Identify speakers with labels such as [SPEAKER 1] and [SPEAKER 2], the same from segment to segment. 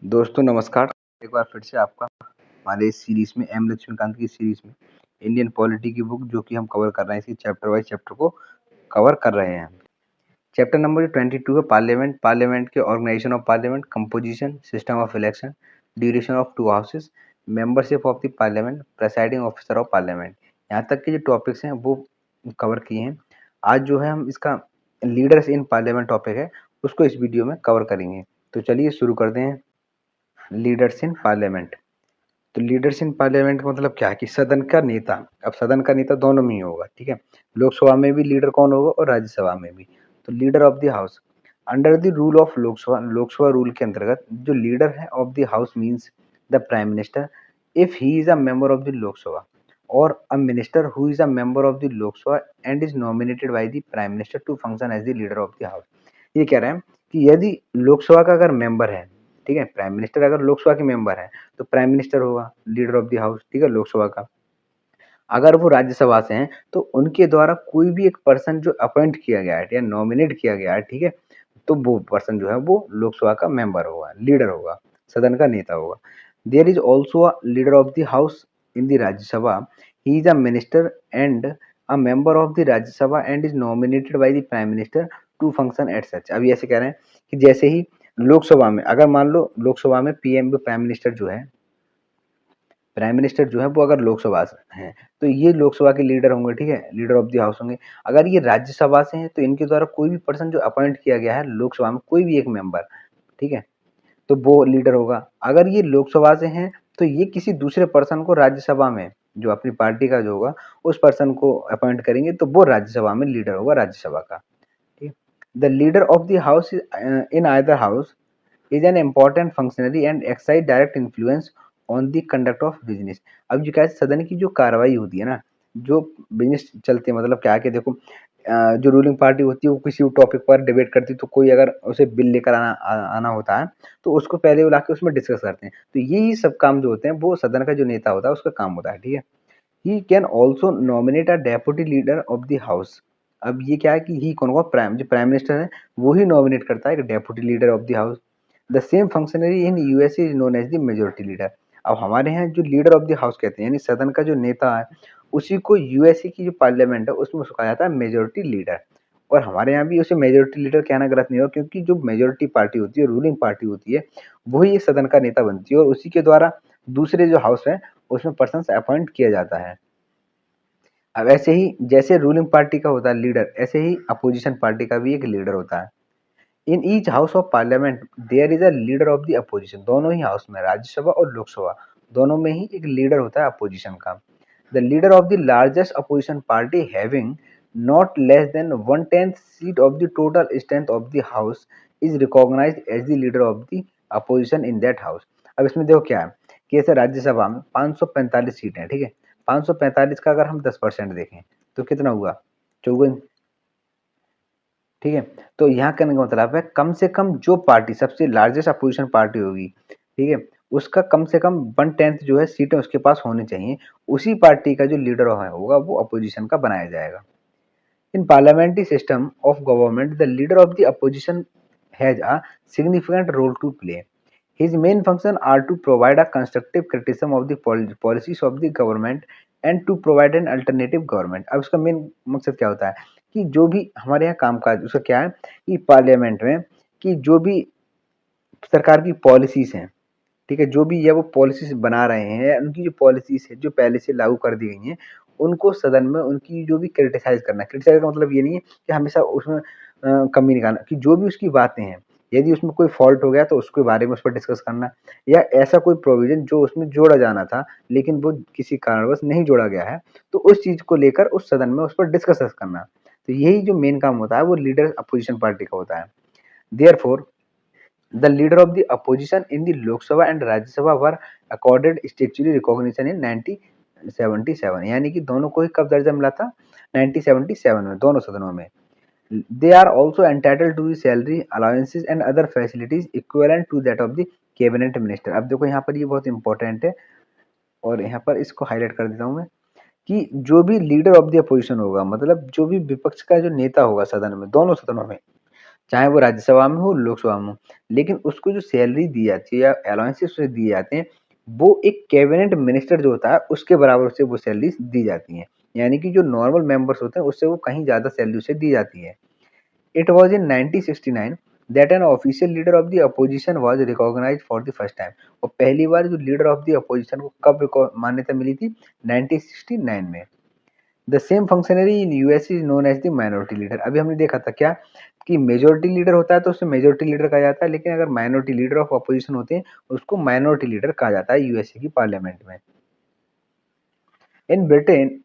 [SPEAKER 1] दोस्तों नमस्कार। एक बार फिर से आपका हमारे इस सीरीज़ में एम लक्ष्मीकांत की सीरीज़ में इंडियन पॉलिटी की बुक जो कि हम कवर कर रहे हैं, इसी चैप्टर वाइज़ चैप्टर को कवर कर रहे हैं। चैप्टर नंबर 22 है पार्लियामेंट। पार्लियामेंट के organisation of parliament, composition, system of election, duration of 2 houses, membership of the parliament, presiding officer of parliament. यहाँ तक के जो टॉपिक्स हैं वो कवर किए हैं। आज जो है हम इसका लीडर्स इन पार्लियामेंट टॉपिक है, उसको इस वीडियो में कवर करेंगे। तो चलिए शुरू करते हैं। Leaders in parliament. तो लीडर्स इन पार्लियामेंट का मतलब क्या है कि सदन का नेता। अब सदन का नेता दोनों में ही होगा, ठीक है। लोकसभा में भी लीडर कौन होगा और राज्यसभा में भी। तो leader of the house under the rule of Lok Sabha. Lok Sabha rule के अंतर्गत जो लीडर है of the house means the prime minister if he is a member of the Lok Sabha, और a minister who is a member of the Lok Sabha and is nominated by the prime minister to function as the leader of the house. ये कह रहे हैं कि यदि लोकसभा का अगर member है, ठीक है, प्राइम मिनिस्टर अगर लोकसभा के मेंबर है तो प्राइम मिनिस्टर होगा लीडर ऑफ द हाउस, ठीक है, लोकसभा का। अगर वो राज्यसभा से हैं तो उनके द्वारा कोई भी एक पर्सन जो अपॉइंट किया गया है या नॉमिनेट किया गया है, ठीक है, तो वो पर्सन जो है वो लोकसभा का मेंबर होगा, लीडर होगा, सदन का नेता होगा। There is also a leader of the house in the Rajya Sabha. He is a minister and a member of the Rajya Sabha and is nominated by the prime minister to function at such. अब ऐसे कह रहे हैं कि जैसे ही लोकसभा में, अगर मान लो लोकसभा में पीएम प्राइम मिनिस्टर जो है, प्राइम मिनिस्टर जो है वो अगर लोकसभा से हैं तो ये लोकसभा के लीडर होंगे, ठीक है, लीडर ऑफ द हाउस होंगे। अगर ये राज्यसभा से हैं तो इनके द्वारा कोई भी पर्सन जो अपॉइंट किया गया है लोकसभा में, कोई भी एक मेंबर, ठीक है, तो वो लीडर होगा। अगर ये लोकसभा से हैं तो ये किसी दूसरे पर्सन को राज्यसभा में, जो अपनी पार्टी का जो होगा, उस पर्सन को अपॉइंट करेंगे तो वो राज्यसभा में लीडर होगा राज्यसभा का, ठीक। The leader of the house in either house is an important functionary and excise direct influence on the conduct of business. अब जो क्या है, सदन की जो कार्रवाई होती है ना, जो बिजनेस चलते हैं, मतलब क्या है कि देखो, जो रूलिंग पार्टी होती है वो किसी टॉपिक पर डिबेट करती है, तो कोई अगर उसे बिल लेकर आना होता है तो उसको पहले वो लाके उसमें डिस्कस करते हैं। तो यही सब काम जो होते हैं वो सदन का जो नेता होता है उसका काम होता है, ठीक है। He can also nominate a deputy leader of the house. अब ये क्या है कि ही कौन होगा, प्राइम, जो प्राइम मिनिस्टर है वो ही नॉमिनेट करता है एक deputy leader of the house. The same functionary in USA is known as the majority leader. अब हमारे यहाँ जो लीडर ऑफ द हाउस कहते हैं, यानी सदन का जो नेता है, उसी को यूएसए की जो पार्लियामेंट है उसमें उसको कहा जाता है मेजोरिटी लीडर। और हमारे यहाँ भी उसे मेजोरिटी लीडर कहना गलत नहीं होगा, क्योंकि जो मेजोरिटी पार्टी होती है, रूलिंग पार्टी होती है, वही ये सदन का नेता बनती है और उसी के द्वारा दूसरे जो हाउस है उसमें पर्सन अपॉइंट किया जाता है। अब ऐसे ही जैसे रूलिंग पार्टी का होता है लीडर, ऐसे ही अपोजिशन पार्टी का भी एक लीडर होता है। In each house of parliament there is a leader of the opposition. दोनों ही हाउस में, राज्यसभा और लोकसभा, दोनों में ही एक लीडर होता है अपोजिशन का। The leader of the largest opposition party having not less than 1/10 seat of the total strength of the house is recognised as the leader of the opposition in that house. अब इसमें देखो क्या है कि ऐसे राज्यसभा में 545 सीटें हैं, ठीक है। 545 का अगर हम 10% देखें तो कितना हुआ, 54, ठीक है। तो यहाँ कहने का मतलब है कम से कम जो पार्टी सबसे लार्जेस्ट अपोजिशन पार्टी होगी, ठीक है, उसका कम से कम 1/10 जो है सीटें उसके पास होनी चाहिए। उसी पार्टी का जो लीडर होगा वो अपोजिशन का बनाया जाएगा। इन parliamentary system of government the leader of the opposition has a significant role to play. His main function are to provide a constructive criticism of the policies of the government and to provide an alternative government. अब इसका main मकसद क्या होता है कि जो भी हमारे यहाँ कामकाज उसका क्या है कि पार्लियामेंट में, कि जो भी सरकार की पॉलिसीज हैं, ठीक है, जो भी है वो पॉलिसीज बना रहे हैं, उनकी जो पॉलिसीज है जो पहले से लागू कर दी गई हैं, उनको सदन में उनकी जो भी क्रिटिसाइज करना है। क्रिटिसाइज का मतलब ये नहीं है कि हमेशा उसमें कमी निकालना, कि जो भी उसकी बातें हैं, यदि उसमें कोई फॉल्ट हो गया तो उसके बारे में उस पर डिस्कस करना, या ऐसा कोई प्रोविजन जो उसमें जोड़ा जाना था लेकिन वो किसी कारणवश नहीं जोड़ा गया है, तो उस चीज को लेकर उस सदन में उस पर डिस्कस करना। तो यही जो मेन काम होता है वो लीडर अपोजिशन पार्टी का होता है। Therefore the leader of the opposition in the Lok Sabha and Rajya Sabha were accorded statutory recognition in 1977। यानी कि दोनों को ही कब दर्जा मिला था, 1977 में, दोनों सदनों में। They are also entitled to the salary allowances and other facilities equivalent to that of the cabinet minister। अब देखो यहाँ पर ये बहुत इंपॉर्टेंट है और यहाँ पर इसको हाईलाइट कर देता हूँ मैं, कि जो भी लीडर ऑफ द अपोजिशन होगा, मतलब जो भी विपक्ष का जो नेता होगा सदन में, दोनों सदनों में, चाहे वो राज्यसभा में हो, लोकसभा में हो। लेकिन उसको जो सैलरी दी जाती है या अलाउंसेस उसे दिए जाते हैं, वो एक कैबिनेट मिनिस्टर जो होता है उसके बराबर उसे वो सैलरीज़ दी जाती हैं। यानी कि जो नॉर्मल मेंबर्स होते हैं उससे वो कहीं ज़्यादा सैलरी उसे दी जाती है। It was in 1969 that an official leader of the opposition was recognized for the first time। और पहली बार जो लीडर ऑफ द अपोजिशन को कब मान्यता मिली थी? 1969 में। The same functionary in US is known as the minority leader. अभी हमने देखा था क्या कि मेजोरिटी लीडर होता है तो उसे मेजोरिटी लीडर कहा जाता है, लेकिन अगर माइनॉरिटी लीडर ऑफ अपोजिशन होते हैं उसको माइनॉरिटी लीडर कहा जाता है यूएसए की पार्लियामेंट में। In Britain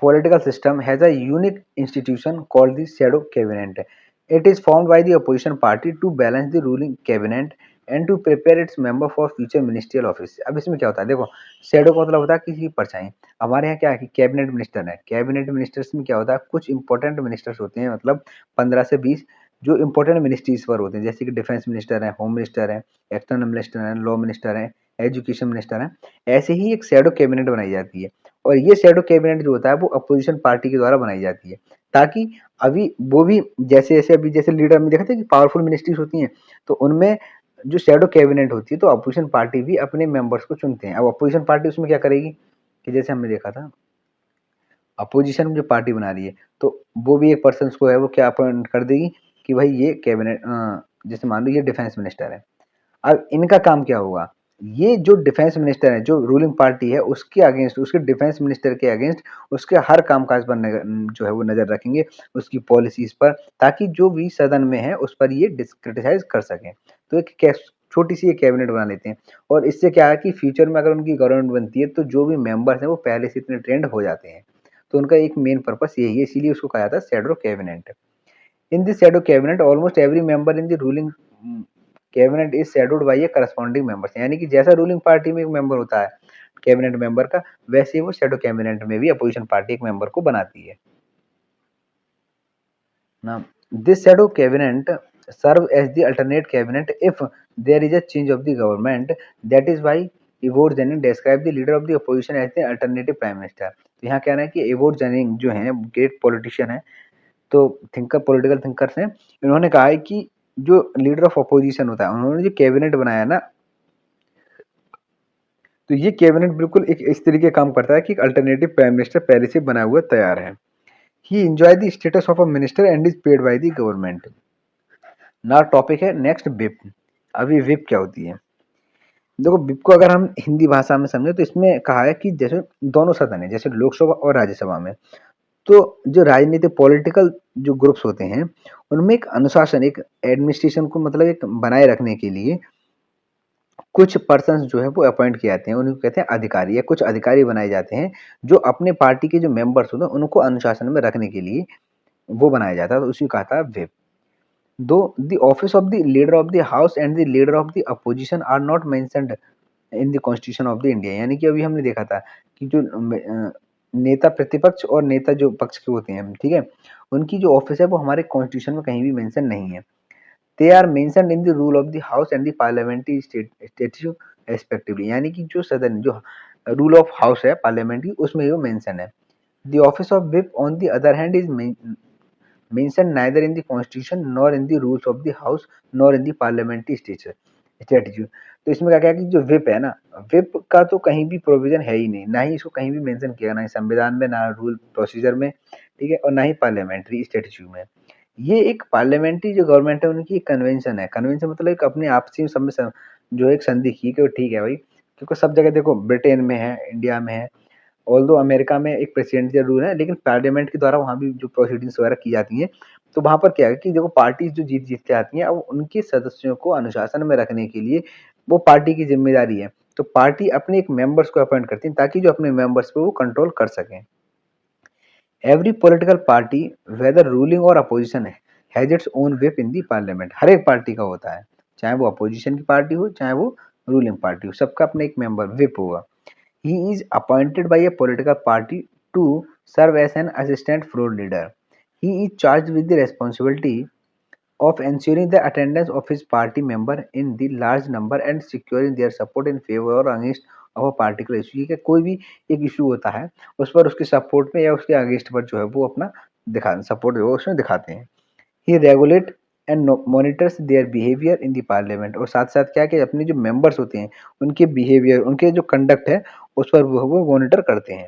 [SPEAKER 1] political system has a unique institution called the shadow cabinet. It is formed by the opposition party to balance the ruling cabinet and to prepare its member for future ministerial office। अब इसमें क्या होता है देखो, shadow का मतलब होता है किसी की परछाई। हमारे यहाँ क्या है कि कैबिनेट मिनिस्टर है, कैबिनेट मिनिस्टर्स में क्या होता है कुछ इंपॉर्टेंट मिनिस्टर्स होते हैं, मतलब 15 से 20 जो इंपॉर्टेंट मिनिस्ट्रीज पर होते हैं, जैसे कि डिफेंस मिनिस्टर है, होम मिनिस्टर है, एक्सटर्नल मिनिस्टर है, लॉ मिनिस्टर है, एजुकेशन मिनिस्टर है। ऐसे ही एक शेडो कैबिनेट बनाई जाती है और ये शैडो कैबिनेट जो होता है वो अपोजिशन पार्टी के द्वारा बनाई जाती है, ताकि अभी वो भी जैसे अभी जैसे लीडर में देखा था कि पावरफुल मिनिस्ट्रीज होती हैं, तो उनमें जो शैडो कैबिनेट होती है तो अपोजिशन पार्टी भी अपने मेंबर्स को चुनते हैं। अब अपोजिशन पार्टी उसमें क्या करेगी कि जैसे हमने देखा था अपोजिशन में जो पार्टी बना रही है तो वो भी एक पर्सन को है वो क्या अपॉइंट कर देगी कि भाई ये कैबिनेट, जैसे मान लो ये डिफेंस मिनिस्टर है। अब इनका काम क्या होगा, ये जो डिफेंस मिनिस्टर है जो रूलिंग पार्टी है उसके अगेंस्ट, उसके डिफेंस मिनिस्टर के अगेंस्ट उसके हर कामकाज पर जो है वो नजर रखेंगे, उसकी पॉलिसीज पर, ताकि जो भी सदन में है उस पर ये क्रिटिसाइज कर सकें। तो एक छोटी सी ये कैबिनेट बना लेते हैं और इससे क्या है कि फ्यूचर में अगर उनकी गवर्नमेंट बनती है तो जो भी मेंबर्स हैं वो पहले से इतने ट्रेंड हो जाते हैं। तो उनका एक मेन पर्पस यही है, इसीलिए उसको कहा जाता है shadow cabinet. In the shadow cabinet, almost every member in the ruling cabinet is shadowed by a corresponding members। यानी कि जैसा रूलिंग पार्टी में एक मेंबर होता है कैबिनेट मेंबर का, वैसे ही वो शैडो कैबिनेट में भी अपोजिशन पार्टी एक मेंबर को बनाती है ना। This shadow cabinet serve as the alternate cabinet if there is a change of the government। that is why award ginning describe the leader of the opposition as the alternative prime minister। तो यहाँ क्या है कि award ginning जो है great politician है, तो thinker political thinkers हैं, इन्होंने कहा है कि जो लीडर ऑफ अपोजिशन होता है उन्होंने जो कैबिनेट बनाया ना, तो ये कैबिनेट बिल्कुल एक इस तरीके काम करता है कि एक अल्टरनेटिव प्राइम मिनिस्टर पहले से बना हुआ तैयार है। He enjoy the status of a minister and is paid by the government. ना टॉपिक है नेक्स्ट विप। अभी विप क्या होती है देखो, विप को अगर हम हिंदी भाषा में समझे तो इसमें कहा है कि जैसे दोनों सदन है, जैसे लोकसभा और राज्यसभा में, तो जो राजनीतिक पॉलिटिकल जो ग्रुप्स होते हैं उनमें एक अनुशासन, एक एडमिनिस्ट्रेशन को मतलब एक बनाए रखने के लिए कुछ पर्सन्स जो है वो अपॉइंट किए जाते हैं, उनको कहते हैं अधिकारी, या कुछ अधिकारी बनाए जाते हैं जो अपने पार्टी के जो मेंबर्स होते हैं उनको अनुशासन में रखने के लिए वो बनाया जाता है, तो उसी को कहा था व्हिप। दो the office of the leader of the house and the leader of the opposition are not mentioned in the constitution of the India. यानी कि अभी हमने देखा था कि जो नेता प्रतिपक्ष और नेता जो पक्ष के होते हैं, ठीक है, उनकी जो ऑफिस है वो हमारे कॉन्स्टिट्यूशन में कहीं भी मेंशन नहीं है। They are mentioned in the rule of the house and the parliamentary statute respectively. यानी कि जो सदन जो रूल ऑफ हाउस है पार्लियामेंट्री उसमें वो मेंशन है। The office of whip on the other hand is mentioned neither in the constitution nor in the rules of the house nor in the parliamentary statute। तो इसमें क्या क्या कि जो विप है ना, विप का तो कहीं भी प्रोविजन है ही नहीं, ना ही इसको कहीं भी मेंशन किया, ना ही संविधान में, ना रूल प्रोसीजर में, ठीक है, और ना ही पार्लियामेंट्री स्टैट्यूट में। ये एक पार्लियामेंट्री जो गवर्नमेंट है उनकी कन्वेंशन है। कन्वेंशन मतलब एक अपने आपसी सब में जो एक संधि की कि ठीक है भाई, क्योंकि सब जगह देखो ब्रिटेन में है, इंडिया में है, ऑल्दो अमेरिका में एक प्रेसिडेंशियल रूल है, लेकिन पार्लियामेंट के द्वारा वहाँ भी जो प्रोसीडिंग्स वगैरह की जाती हैं, तो वहाँ पर क्या है कि देखो पार्टीज जो जीत के आती हैं, अब उनके सदस्यों को अनुशासन में रखने के लिए वो पार्टी की जिम्मेदारी है। तो पार्टी अपने एक मेंबर्स को अपॉइंट करती है ताकि जो अपने मेंबर्स पे वो कंट्रोल कर सकें। Every political party whether ruling और अपोजिशन है has its own whip in the parliament. हर एक पार्टी का होता है, चाहे वो अपोजिशन की पार्टी हो चाहे वो रूलिंग पार्टी हो, सबका अपना एक मेंबर व्हिप होगा। He is appointed by a political party to serve as an assistant floor leader। He is charged with the responsibility of ensuring the attendance of his party member in the large number and securing their support in favor or against of a particular issue। ठीक है, कोई भी एक issue होता है उस पर उसके सपोर्ट में या उसके अगेंस्ट पर जो है वो अपना दिखा सपोर्ट जो है उसमें दिखाते हैं। ही regulate and monitors their behaviour in the parliament, और साथ साथ क्या कि अपने जो मेंबर्स होते हैं उनके बिहेवियर, उनके जो कंडक्ट है उस पर वो मॉनिटर करते हैं।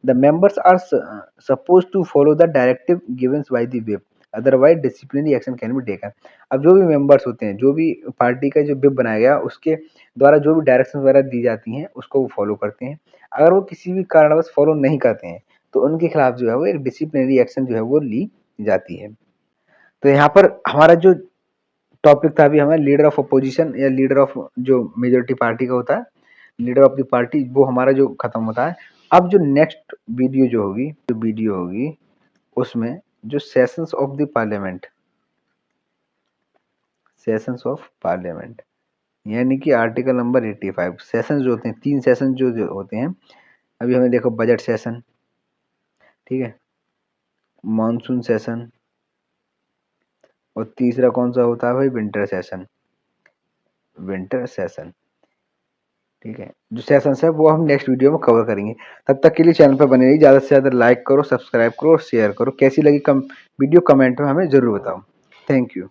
[SPEAKER 1] The members are suppose to follow the directive given by the whip, otherwise disciplinary action can be taken. अब जो भी मेंबर्स होते हैं, जो भी पार्टी का जो व्हिप बनाया गया उसके द्वारा जो भी डायरेक्शन वगैरह दी जाती हैं उसको वो फॉलो करते हैं। अगर वो किसी भी कारणवश फॉलो नहीं करते हैं तो उनके खिलाफ जो है वो एक डिसिप्लिनरी एक्शन जो है वो ली जाती है। तो यहाँ पर हमारा जो टॉपिक था अभी, हमें लीडर ऑफ अपोजिशन या लीडर ऑफ जो मेजोरिटी पार्टी का होता है, लीडर ऑफ द पार्टी, वो हमारा जो खत्म होता है। अब जो नेक्स्ट वीडियो जो होगी उसमें जो सेशंस ऑफ पार्लियामेंट यानी कि आर्टिकल नंबर 85 सेशंस जो होते हैं, 3 सेशन जो होते हैं। अभी हमें देखो बजट सेशन, ठीक है, मॉनसून सेशन, और तीसरा कौन सा होता है भाई, विंटर सेशन। ठीक है, जो सेशंस है वो हम नेक्स्ट वीडियो में कवर करेंगे। तब तक के लिए चैनल पर बने रहिए, ज़्यादा से ज़्यादा लाइक करो, सब्सक्राइब करो और शेयर करो। कैसी लगी वीडियो कमेंट में हमें ज़रूर बताओ। Thank you.